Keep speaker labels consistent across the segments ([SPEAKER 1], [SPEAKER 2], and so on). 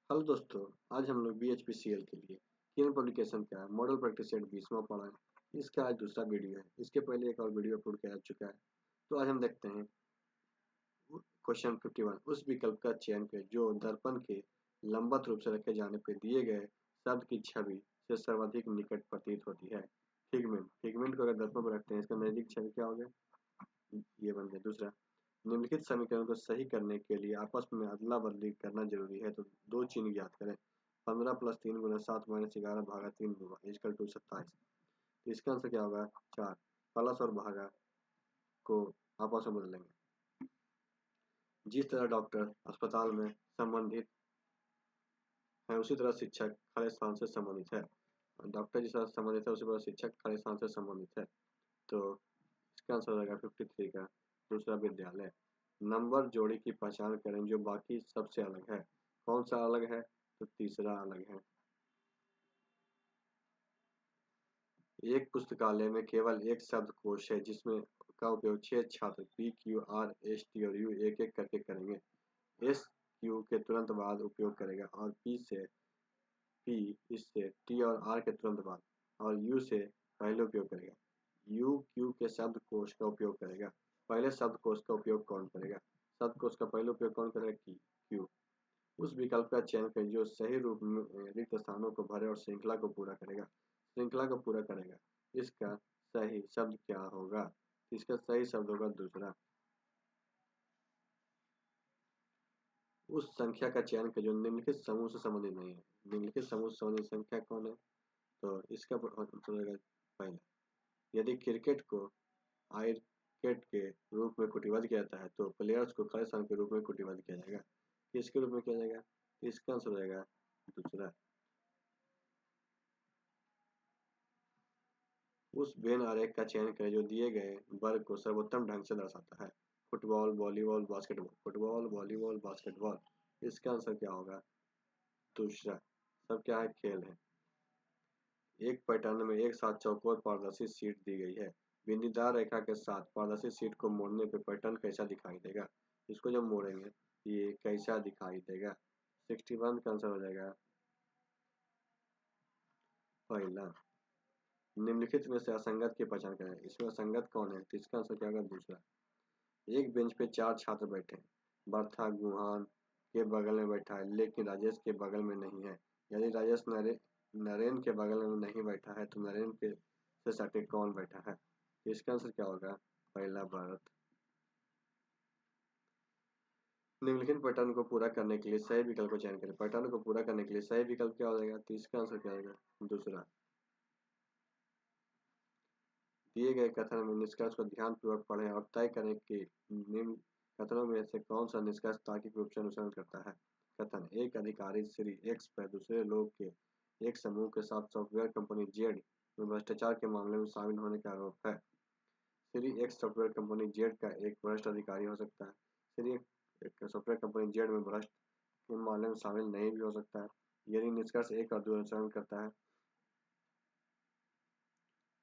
[SPEAKER 1] Hello दोस्तों, आज हम लोग BHPCL के लिए किन पब्लिकेशन का मॉडल प्रैक्टिस सेट 20वां पढ़ा है। इसका आज दूसरा वीडियो है। इसके पहले एक और वीडियो अपलोड किया जा चुका है। तो आज हम देखते हैं क्वेश्चन 51 उस विकल्प का चयन करें जो दर्पण के लंबवत रूप से रखे जाने पर दिए गए शब्द की छवि से सर्वाधिक निकट प्रतीत होती है। फिगमेंट को अगर दर्पण पर रखते हैं, इसका नजदीक छवि क्या हो गया, ये बन गया। दूसरा, निम्नलिखित समीकरण को सही करने के लिए आपस में अदला बदली करना जरूरी है, तो दो चिन्ह ज्ञात करें। 15 प्लस 3 गुना 7 माइनस 11 भागा 3 होगा इजकल टू 27। तो इसका आंसर क्या होगा, 4। प्लस और भागा को आपस में बदलेंगे। जिस तरह डॉक्टर अस्पताल में संबंधित है, उसी तरह शिक्षक खाली स्थान से संबंधित है। डॉक्टर जिस तरह से संबंधित है, उसी तरह शिक्षक खाली स्थान से संबंधित है। तो इसका आंसर हो जाएगा 53 का। दूसरा, विद्यालय। नंबर जोड़ी की पहचान करें जो बाकी सबसे अलग है। कौन सा अलग है, तो तीसरा अलग है। एक पुस्तकालय में केवल एक शब्दकोश है जिसमें का उपयोग 6 छात्र PQR ST और U एक एक करके करेंगे। S Q के तुरंत बाद उपयोग करेगा और P इससे T और R के तुरंत बाद और U से पहले उपयोग करेगा। U Q के शब्दकोश का उपयोग करेगा। पहले शब्दकोश का उपयोग कौन करेगा, शब्दकोश का पहले उपयोग कौन करेगा, Q। उस विकल्प का चयन करें जो सही रूप में रिक्त स्थानों को भरे और श्रृंखला को पूरा करेगा। श्रृंखला को पूरा करेगा, इसका सही शब्द क्या होगा, इसका सही शब्द होगा दूसरा। उस संख्या का चयन करें जो निम्नलिखित समूह से संबंधित नहीं है। निम्नलिखित समूह से संबंधित संख्या कौन है, तो इसका आंसर होगा पहला। यदि क्रिकेट को आयरकेट के रूप में कुटिबद्ध किया जाता है तो प्लेयर्स को खड़े स्थान के रूप में कुटिबद्ध किया जाएगा। किसके रूप में किया जाएगा, इसका आंसर हो जाएगा दूसरा। उस वेन आरेख का चयन करें जो दिए गए वर्ग को सर्वोत्तम ढंग से दर्शाता है। Football, volleyball, basketball. Football, volleyball, basketball. इसका आंसर क्या होगा, दूसरा। सब क्या है, खेल है। एक पैटर्न में एक साथ चौकोर पारदर्शी शीट दी गई है। बिंदीदार रेखा के साथ पारदर्शी शीट को मोड़ने पर पैटर्न कैसा दिखाई देगा। इसको जब मोड़ेंगे ये कैसा दिखाई देगा। 61 का आंसर हो जाएगा पहला। निम्नलिखित में से असंगत की पहचान करें। इसमें असंगत कौन है, तो इसका आंसर क्या होगा, दूसरा। एक बेंच पे 4 छात्र बैठे हैं। बर्था गुहान के बगल में बैठा है लेकिन राजेश के बगल में नहीं है। यदि राजेश नरेन के बगल में नहीं बैठा है तो नरेन के से सटे कौन बैठा है। तो इसका आंसर क्या होगा, पहला, भरत। निम्नलिखित पैटर्न को पूरा करने के लिए सही विकल्प का चयन करें। पैटर्न को पूरा करने के लिए सही विकल्प क्या हो जाएगा, तो इसका आंसर क्या होगा, दूसरा। दिए गए कथन में निष्कर्ष को ध्यानपूर्वक पढ़ें और तय करें कि निम्न कथनों में से कौन सा निष्कर्ष तार्किक रूप से अनुसरण करता है। कथन, एक अधिकारी श्री एक्स पर दूसरे लोग के एक समूह के साथ सॉफ्टवेयर कंपनी जेड में भ्रष्टाचार के मामले में शामिल होने का आरोप है। Shri x software company Z का एक वरिष्ठ अधिकारी हो सकता है। श्री एक सॉफ्टवेयर कंपनी जेड में भ्रष्ट के मामले में शामिल नहीं भी हो सकता है। यदि निष्कर्ष एक और दो अनुसरण करता है,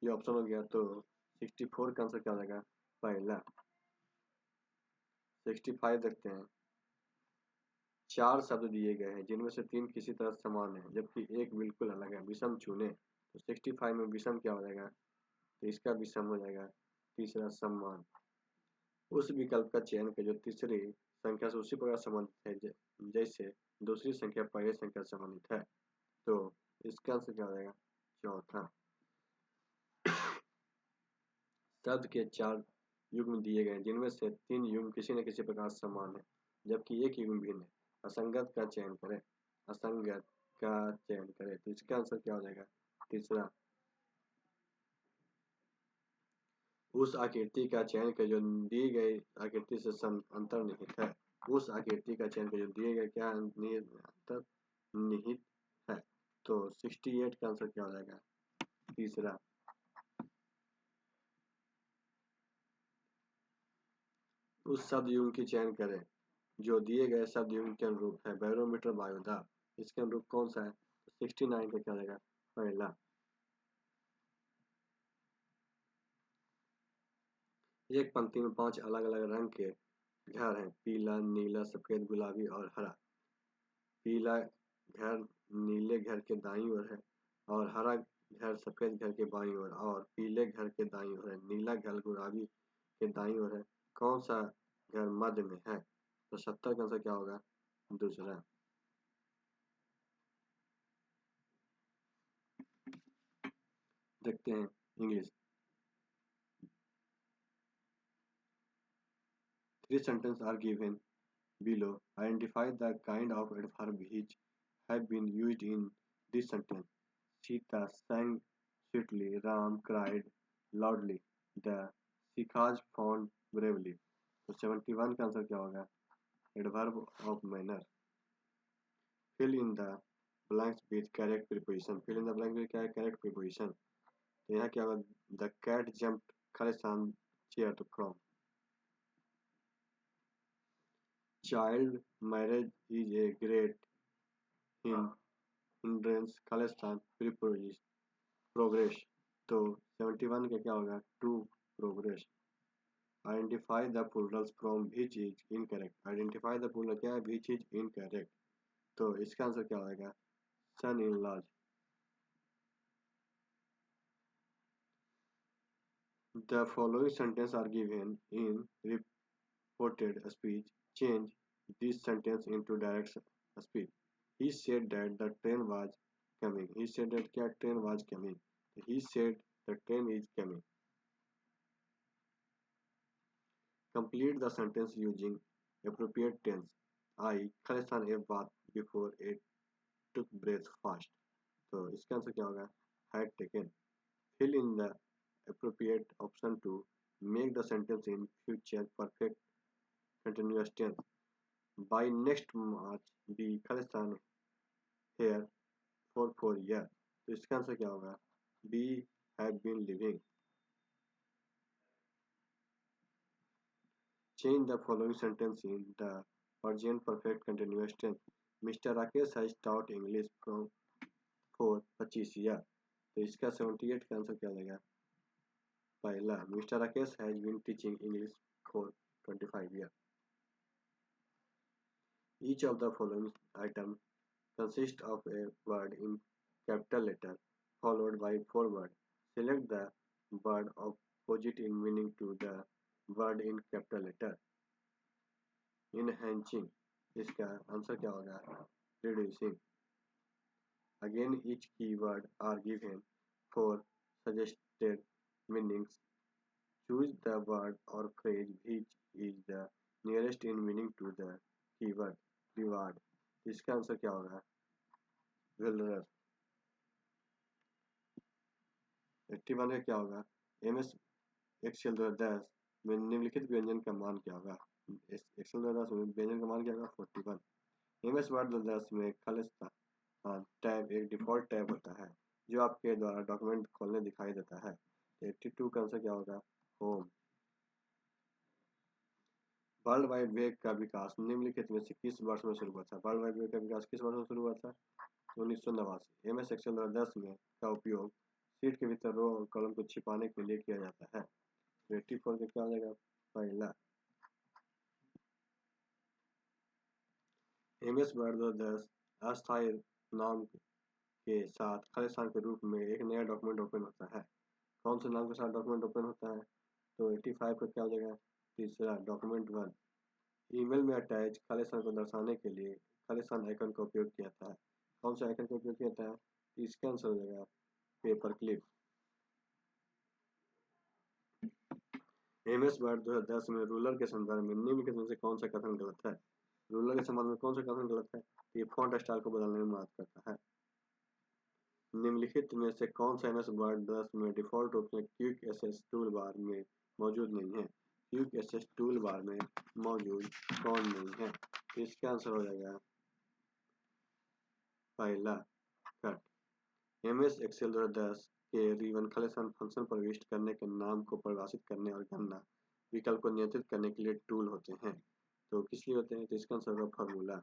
[SPEAKER 1] ये ऑप्शन हो गया, तो 64 का आंसर क्या हो जाएगा, पहला। 65 देखते हैं। 4 शब्द दिए गए हैं जिनमें से 3 किसी तरह समान है जबकि एक बिल्कुल अलग है। विषम चुने, तो 65 में विषम क्या हो जाएगा, तो इसका विषम हो जाएगा तीसरा, सम्मान। उस विकल्प का चयन करें जो तीसरी संख्या से उसी प्रकार संबंधित है जैसे दूसरी संख्या पहली संख्या से संबंधित है। तो इसका आंसर क्या हो जाएगा, चौथा। शब्द के 4 युग्म दिए गए जिनमें से 3 युग्म किसी न किसी प्रकार समान है जबकि एक युग्म भिन्न है। असंगत का चयन करें। असंगत का चयन करें, तो इसका आंसर क्या हो जाएगा, तीसरा। उस आकृति का चयन करें जो दी गई आकृति से अंतर्निहित है। उस आकृति का चयन करें जो दिए गए क्या अंतर्निहित है। तो 68 का आंसर क्या हो जाएगा, तीसरा। उस शब्द युग्म की चयन करें जो दिए गए शब्द युग्म के अनुरूप है। बैरोमीटर, वायुदाब। इसके अनुरूप कौन सा है, 69 का क्या रहेगा, पहला। एक पंक्ति में 5 अलग अलग रंग के घर हैं, पीला, नीला, सफेद, गुलाबी और हरा। पीला घर नीले घर के दाईं ओर है और हरा घर सफेद घर के बाईं ओर और पीले घर के दाईं ओर है, नीला घर गुलाबी के दाईं ओर है, कौन सा घर मध्य में है? तो 70 का आंसर क्या होगा? दूसरा। देखते हैं English. 3 sentences are given below. Identify the kind of adverb which have been used in this sentence. Sita sang sweetly. Ram cried loudly. The Sikhs fought bravely. तो 71 का आंसर क्या होगा? Adverb of manner. Fill in the blanks with correct preposition. Fill in the blank with क्या है? Correct preposition. तो यहाँ क्या होगा? The cat jumped Khalistan chair from. Child marriage is a great hindrance Khalistan progress. तो 71 का क्या होगा? True progress. Identify the plurals from which is incorrect. Identify the plural क्या है? Which is incorrect. तो इसका आंसर क्या होगा? Son-in-laws. The following sentences are given in reported speech. Change this sentence into direct speech. He said that the train was coming. He said that क्या train was coming. He said the train is coming. Complete the sentence using appropriate tense. I Khalistan a bath before it took breath fast. तो इसका answer क्या होगा? Had taken. Fill in the appropriate option to make the sentence in future perfect continuous tense. By next March, be Khalistan here for 4 years. तो इसका answer क्या होगा? We have been living. Change the following sentence in the present perfect continuous tense. Mr. Rakesh has taught English for 25 years. तो इसका 78 का answer क्या हो जाएगा? पहला. Mr. Rakesh has been teaching English for 25 years. Each of the following items consists of a word in capital letter followed by 4 words. Select the word opposite in meaning to the word in capital letter. Enhancing. इसका answer क्या होगा? Reducing. Again, each keyword are given for suggested meanings. Choose the word or phrase which is the nearest in meaning to the keyword. Reward. इसका answer क्या होगा? Valorous. 81 का क्या होगा? MS Excel 2010 में निम्नलिखित व्यंजन का मान क्या होगा? Excel 2010 में व्यंजन का मान क्या होगा? 41. MS Word 2010 में खालिस्तान टैब एक डिफॉल्ट टैब होता है जो आपके द्वारा डॉक्यूमेंट खोलने दिखाई देता है. 82 का आंसर क्या होगा? होम. वर्ल्ड वाइड वेब का विकास निम्नलिखित में से किस वर्ष में शुरू हुआ था? वर्ल्ड वाइड वेब का विकास किस वर्ष में शुरू हुआ था? 1989. MS Excel 2010 में का उपयोग शीट के भीतर रो और कॉलम को छिपाने के लिए किया जाता है. 84 का क्या हो जाएगा? पहला. MS Word 2010 अस्थायी नाम के साथ खालिस्तान के रूप में एक नया डॉक्यूमेंट ओपन होता है. कौन से नाम के साथ डॉक्यूमेंट ओपन होता है? तो 85 का क्या हो जाएगा? तीसरा. डॉक्यूमेंट 1. ईमेल में अटैच खालिस्तान को दर्शाने के लिए खालिस्तान आइकन का उपयोग किया था. कौन सा आइकन का उपयोग किया था? इसका आंसर हो जाएगा पेपर क्लिप. MS वर्ड 2010 में रूलर के संदर्भ में निम्नलिखित में से कौन सा कथन गलत है? रूलर के संबंध में कौन सा कथन गलत है? ये फॉन्ट स्टाइल को बदलने में मदद करता है. निम्नलिखित में से कौन सा MS वर्ड 10 में डिफॉल्ट रूप से क्विक एक्सेस टूल बार में मौजूद नहीं है? क्विक एक्सेस टूल बार में मौजूद कौन नहीं है? इसका आंसर हो जाएगा पहला. कट. MS Excel 2010 के रिबन खालिस्तान फंक्शन प्रविष्ट करने के नाम को परिभाषित करने और गणना विकल्प को नियंत्रित करने के लिए टूल होते हैं. तो किस लिए होते हैं? तो इसका आंसर होगा फॉर्मूला.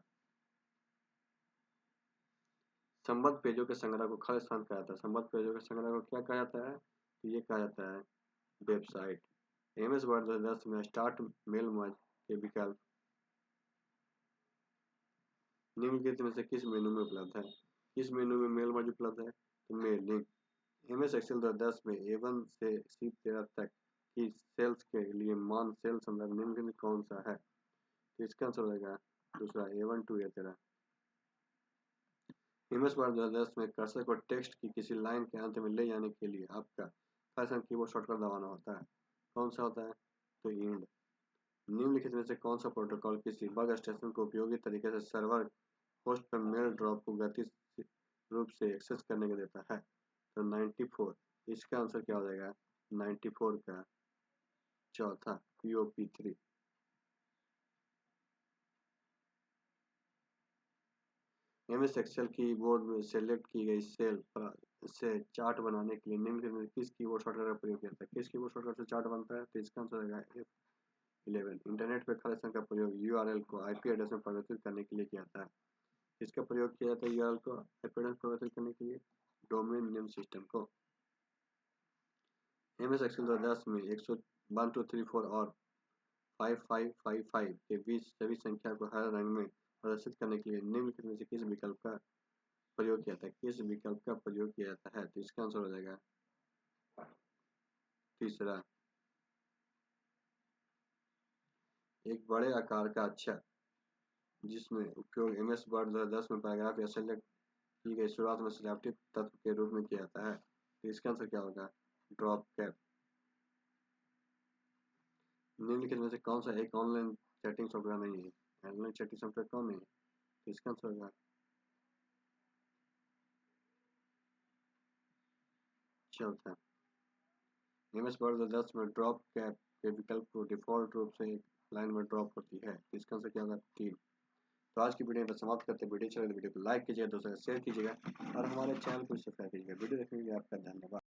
[SPEAKER 1] संबद्ध पेजों के संग्रह को खालिस्तान कहा जाता है. संबद्ध पेजों के संग्रह को क्या कहा जाता है? तो ये कहा जाता है वेबसाइट. MS वर्ड 2010 में स्टार्ट मेल मर्ज के विकल्प निम्नलिखित में से किस मेनू में उपलब्ध है? किस मेनू में मेल मर्ज उपलब्ध है? तो मेल लिंक। एमएस एक्सेल 2010 में A1 से C13 तक की सेल्स के लिए मान सेल संदर्भ निम्नलिखित कौन सा है? तो इसका आंसर हो जाएगा दूसरा A1 to A13। MS word 2010 में कर्सर को टेक्स्ट की किसी लाइन के अंत में ले जाने के लिए आपका फैशन कीबोर्ड शॉर्टकट दबाना होता है। कौन सा होता है? तो इंड। निम्नलिखित में से कौन सा प्रोटोकॉल किसी वर्क स्टेशन को उपयोगी तरीके से सर्वर होस्ट पर मेल ड्रॉप को गति रूप से एक्सेस करने को देता है? तो 94। इसका आंसर क्या हो जाएगा? 94 का चौथा POP3। एमएस एक्सेल कीबोर्ड में सेलेक्ट की गई सेल पर से चार्ट बनाने के लिए निम्नलिखित में किस कीबोर्ड शॉर्टकट का प्रयोग किया जाता है? किस कीबोर्ड शॉर्टकट से चार्ट बनता है? तो इसका आंसर होगा F11। इंटरनेट पे खालिस्तान का प्रयोग URL को IP एड्रेस में परिवर्तित करने के लिए किया जाता है। इसका प्रयोग किया जाता है URL को IP एड्रेस परिवर्तित करने के लिए डोमेन नेम सिस्टम को। एमएस एक्सेल 2010 में 1 2 3 4 और 5555 के बीच सभी संख्या को हरे रंग में प्रदर्शित करने के लिए निम्नलिखित में से किस विकल्प का प्रयोग किया जाता है? किस विकल्प का प्रयोग किया जाता है? तो इसका आंसर हो जाएगा तीसरा। एक बड़े आकार का अक्षर जिसमें उपयोग एमएस वर्ड 2010 में पैराग्राफ या सेलेक्ट की गई शुरुआत में सजावटी तत्व के रूप में किया जाता है। तो इसका आंसर क्या होगा? Drop cap. निम्नलिखित में से कौन सा एक ऑनलाइन चैटिंग सॉफ्टवेयर नहीं है? ऑनलाइन चैटिंग सॉफ्टवेयर कौन नहीं है? तो इसका आंसर होगा चौथा। एमएस वर्ड 2010 में ड्रॉप कैप के विकल्प को डिफॉल्ट रूप से एक लाइन में ड्रॉप होती है। तो इसका आंसर क्या होगा? 3। तो आज की वीडियो में समाप्त करते हैं। वीडियो अच्छा लगे तो वीडियो को लाइक कीजिएगा, दोस्तों को शेयर कीजिएगा और हमारे चैनल को सब्सक्राइब कीजिएगा। वीडियो देखने के लिए आपका धन्यवाद।